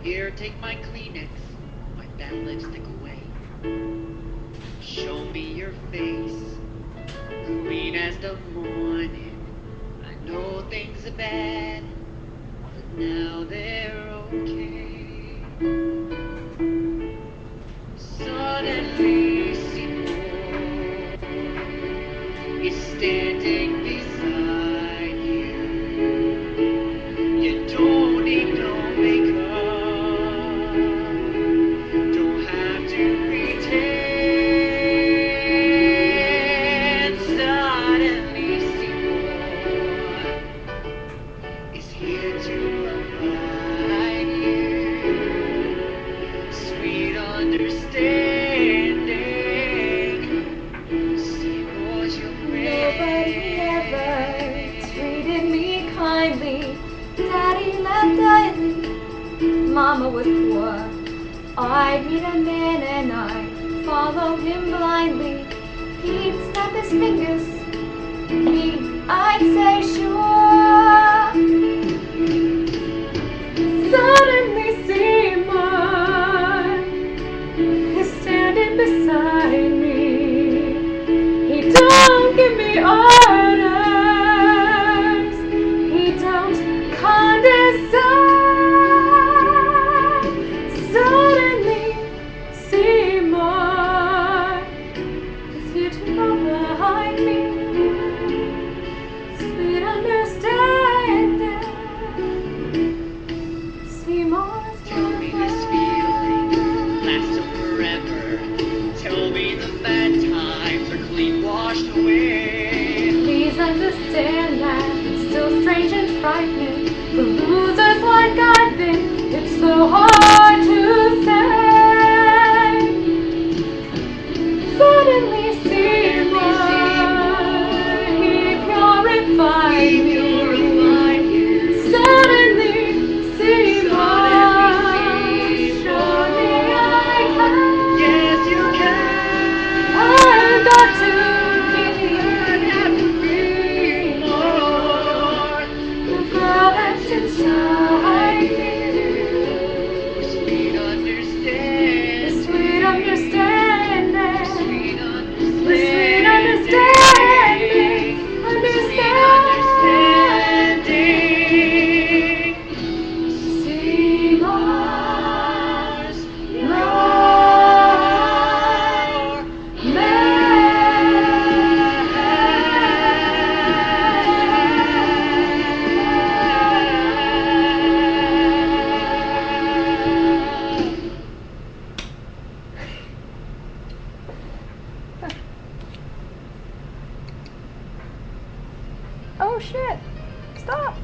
Here, take my Kleenex, wipe that lipstick away. Show me your face, clean as the morning. I know things are bad, but now they're okay. Suddenly, Seymour is standing beside you. You don't need no makeup, don't have to pretend. Suddenly, Seymour is here to provide you sweet understanding. Seymour's your Nobody man. ever treated me kindly. Daddy left early, Mama was poor. I'd meet a man and I'd follow him blindly. He'd snap his fingers, me, I'd say sure. Suddenly Seymour is standing beside me. He don't give me orders. He don't condescend. Suddenly, Seymour is here to provide me sweet understanding. Seymour's Tell me this feeling lasts forever. Tell me the bad times are clean washed away. Please understand that it's still strange and frightening. For losers like I've been, it's so hard to say. Suddenly, Seymour, he purified me. Suddenly, Seymour, surely I can. Yes, you can. I've got to be More the girl that's inside me. sweet understanding. The sweet understanding. Sweet The sweet understanding. understanding. Seymour's your Oh shit! Stop!